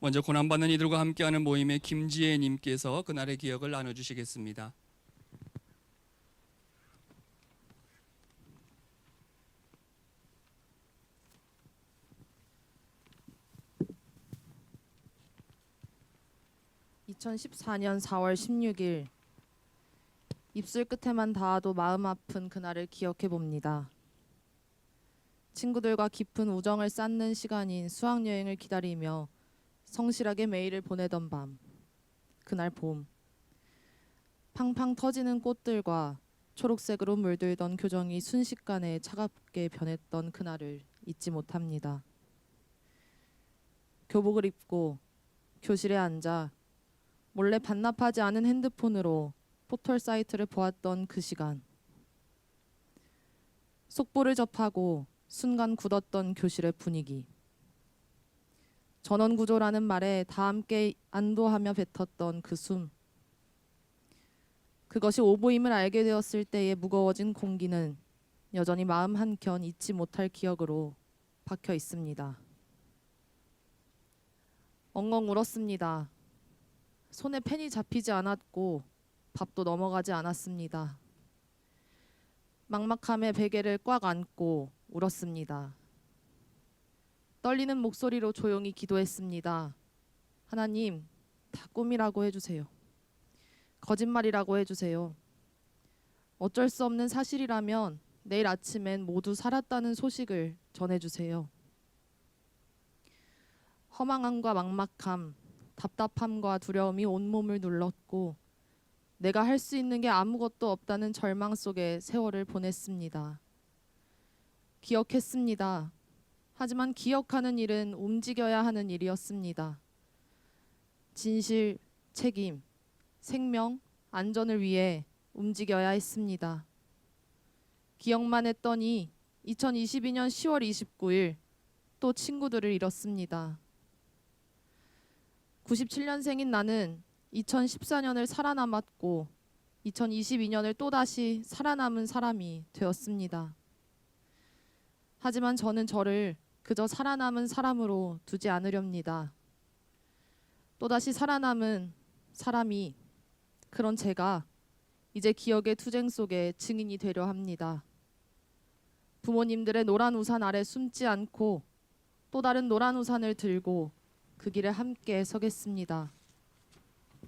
먼저 고난받는 이들과 함께하는 모임의 김지혜 님께서 그날의 기억을 나눠주시겠습니다. (2014년 4월 16일) 입술 끝에만 닿아도 마음 아픈 그날을 기억해 봅니다. 친구들과 깊은 우정을 쌓는 시간인 수학여행을 기다리며 성실하게 메일을 보내던 밤, 그날 봄, 팡팡 터지는 꽃들과 초록색으로 물들던 교정이 순식간에 차갑게 변했던 그날을 잊지 못합니다. 교복을 입고 교실에 앉아 몰래 반납하지 않은 핸드폰으로 포털 사이트를 보았던 그 시간, 속보를 접하고 순간 굳었던 교실의 분위기, 전원구조라는 말에 다 함께 안도하며 뱉었던 그 숨, 그것이 오보임을 알게 되었을 때의 무거워진 공기는 여전히 마음 한켠 잊지 못할 기억으로 박혀 있습니다. 엉엉 울었습니다. 손에 펜이 잡히지 않았고 밥도 넘어가지 않았습니다. 막막함에 베개를 꽉 안고 울었습니다. 떨리는 목소리로 조용히 기도했습니다. 하나님, 다 꿈이라고 해주세요. 거짓말이라고 해주세요. 어쩔 수 없는 사실이라면 내일 아침엔 모두 살았다는 소식을 전해주세요. 허망함과 막막함, 답답함과 두려움이 온몸을 눌렀고 내가 할 수 있는 게 아무것도 없다는 절망 속에 세월을 보냈습니다. 기억했습니다. 하지만 기억하는 일은 움직여야 하는 일이었습니다. 진실, 책임, 생명, 안전을 위해 움직여야 했습니다. 기억만 했더니 2022년 10월 29일 또 친구들을 잃었습니다. 97년생인 나는 2014년을 살아남았고 2022년을 또다시 살아남은 사람이 되었습니다. 하지만 저는 저를 그저 살아남은 사람으로 두지 않으렵니다. 또다시 살아남은 사람이, 그런 제가 이제 기억의 투쟁 속에 증인이 되려 합니다. 부모님들의 노란 우산 아래 숨지 않고 또 다른 노란 우산을 들고 그 길에 함께 서겠습니다.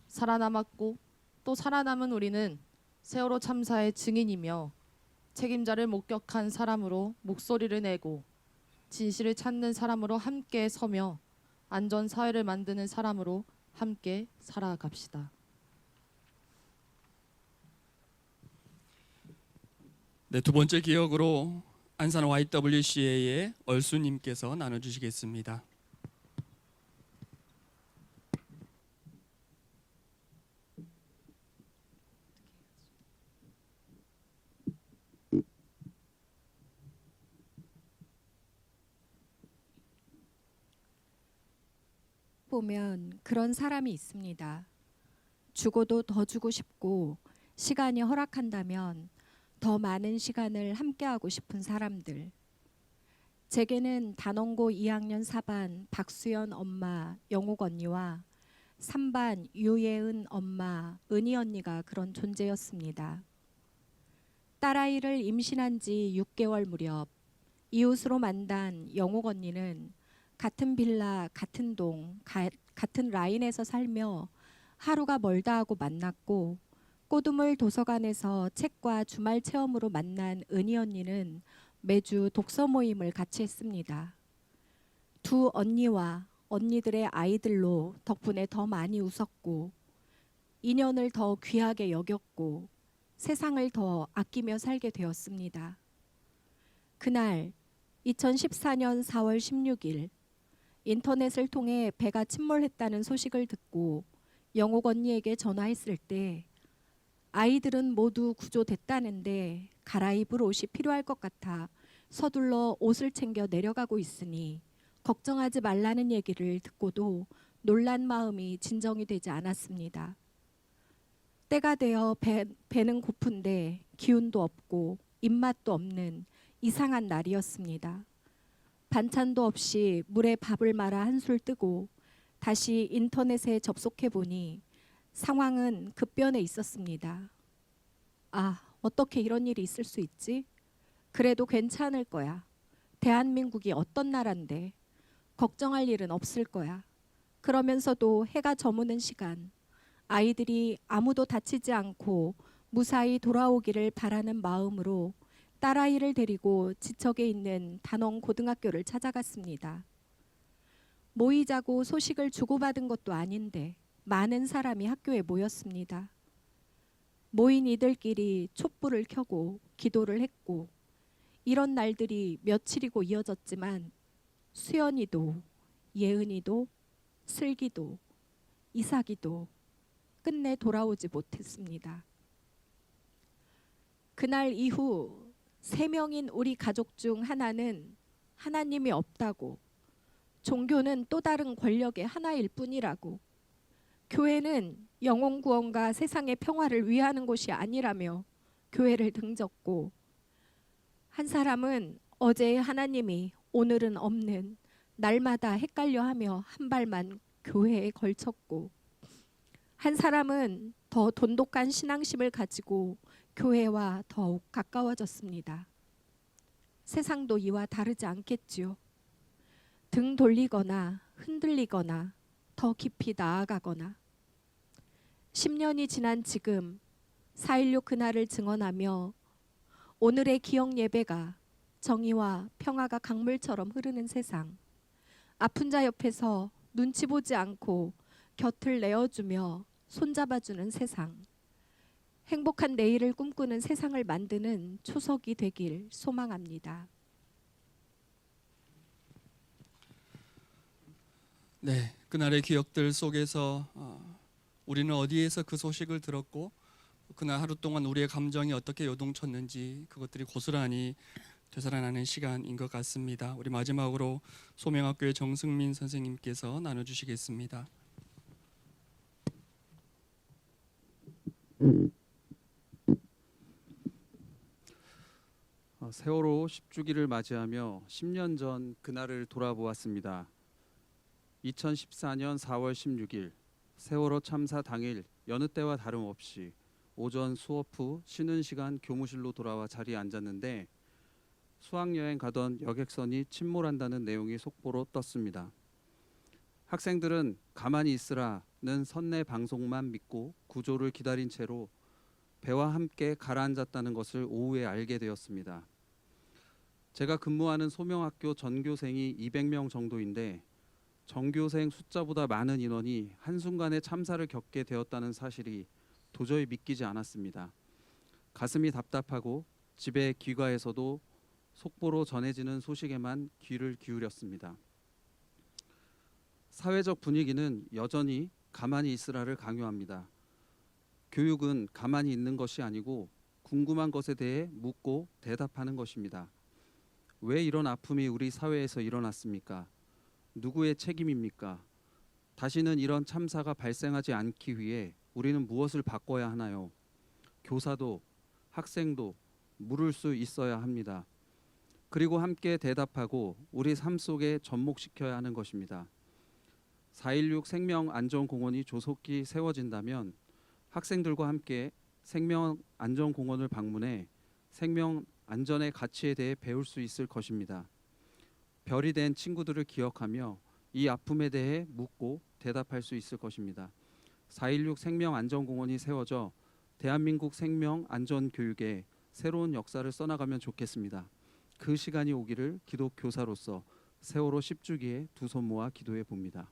살아남았고 또 살아남은 우리는 세월호 참사의 증인이며 책임자를 목격한 사람으로 목소리를 내고 진실을 찾는 사람으로 함께 서며 안전사회를 만드는 사람으로 함께 살아갑시다. 네, 두 번째 기억으로 안산 YWCA의 얼수님께서 나눠주시겠습니다. 보면 그런 사람이 있습니다. 죽어도 더 주고 싶고 시간이 허락한다면 더 많은 시간을 함께하고 싶은 사람들. 제게는 단원고 2학년 4반 박수연 엄마 영옥 언니와 3반 유예은 엄마 은희 언니가 그런 존재였습니다. 딸아이를 임신한 지 6개월 무렵 이웃으로 만난 영옥 언니는 같은 빌라, 같은 동, 같은 라인에서 살며 하루가 멀다 하고 만났고, 꼬두물 도서관에서 책과 주말 체험으로 만난 은희 언니는 매주 독서 모임을 같이 했습니다. 두 언니와 언니들의 아이들로 덕분에 더 많이 웃었고 인연을 더 귀하게 여겼고 세상을 더 아끼며 살게 되었습니다. 그날 2014년 4월 16일 인터넷을 통해 배가 침몰했다는 소식을 듣고 영옥 언니에게 전화했을 때 아이들은 모두 구조됐다는데 갈아입을 옷이 필요할 것 같아 서둘러 옷을 챙겨 내려가고 있으니 걱정하지 말라는 얘기를 듣고도 놀란 마음이 진정이 되지 않았습니다. 때가 되어 배는 고픈데 기운도 없고 입맛도 없는 이상한 날이었습니다. 반찬도 없이 물에 밥을 말아 한술 뜨고 다시 인터넷에 접속해 보니 상황은 급변해 있었습니다. 아, 어떻게 이런 일이 있을 수 있지? 그래도 괜찮을 거야. 대한민국이 어떤 나라인데 걱정할 일은 없을 거야. 그러면서도 해가 저무는 시간, 아이들이 아무도 다치지 않고 무사히 돌아오기를 바라는 마음으로 딸아이를 데리고 지척에 있는 단원 고등학교를 찾아갔습니다. 모이자고 소식을 주고받은 것도 아닌데 많은 사람이 학교에 모였습니다. 모인 이들끼리 촛불을 켜고 기도를 했고 이런 날들이 며칠이고 이어졌지만 수연이도 예은이도 슬기도 이삭이도 끝내 돌아오지 못했습니다. 그날 이후 3명인 우리 가족 중 하나는 하나님이 없다고, 종교는 또 다른 권력의 하나일 뿐이라고, 교회는 영혼 구원과 세상의 평화를 위하는 곳이 아니라며 교회를 등졌고, 한 사람은 어제의 하나님이 오늘은 없는 날마다 헷갈려하며 한 발만 교회에 걸쳤고, 한 사람은 더 돈독한 신앙심을 가지고 교회와 더욱 가까워졌습니다. 세상도 이와 다르지 않겠지요. 등 돌리거나 흔들리거나 더 깊이 나아가거나 10년이 지난 지금 4.16 그날을 증언하며 오늘의 기억 예배가 정의와 평화가 강물처럼 흐르는 세상, 아픈 자 옆에서 눈치 보지 않고 곁을 내어주며 손잡아주는 세상, 행복한 내일을 꿈꾸는 세상을 만드는 초석이 되길 소망합니다. 네, 그날의 기억들 속에서 우리는 어디에서 그 소식을 들었고 그날 하루 동안 우리의 감정이 어떻게 요동쳤는지 그것들이 고스란히 되살아나는 시간인 것 같습니다. 우리 마지막으로 소명학교의 정승민 선생님께서 나눠주시겠습니다. 세월호 10주기를 맞이하며 10년 전 그날을 돌아보았습니다. 2014년 4월 16일 세월호 참사 당일 여느 때와 다름없이 오전 수업 후 쉬는 시간 교무실로 돌아와 자리에 앉았는데 수학여행 가던 여객선이 침몰한다는 내용이 속보로 떴습니다. 학생들은 가만히 있으라는 선내 방송만 믿고 구조를 기다린 채로 배와 함께 가라앉았다는 것을 오후에 알게 되었습니다. 제가 근무하는 소명학교 전교생이 200명 정도인데 전교생 숫자보다 많은 인원이 한순간에 참사를 겪게 되었다는 사실이 도저히 믿기지 않았습니다. 가슴이 답답하고 집에 귀가해서도 속보로 전해지는 소식에만 귀를 기울였습니다. 사회적 분위기는 여전히 가만히 있으라를 강요합니다. 교육은 가만히 있는 것이 아니고 궁금한 것에 대해 묻고 대답하는 것입니다. 왜 이런 아픔이 우리 사회에서 일어났습니까? 누구의 책임입니까? 다시는 이런 참사가 발생하지 않기 위해 우리는 무엇을 바꿔야 하나요? 교사도 학생도 물을 수 있어야 합니다. 그리고 함께 대답하고 우리 삶 속에 접목시켜야 하는 것입니다. 4.16 생명안전공원이 조속히 세워진다면 학생들과 함께 생명안전공원을 방문해 생명 안전의 가치에 대해 배울 수 있을 것입니다. 별이 된 친구들을 기억하며 이 아픔에 대해 묻고 대답할 수 있을 것입니다. 4.16 생명안전공원이 세워져 대한민국 생명안전교육에 새로운 역사를 써나가면 좋겠습니다. 그 시간이 오기를 기독교사로서 세월호 10주기에 두 손 모아 기도해 봅니다.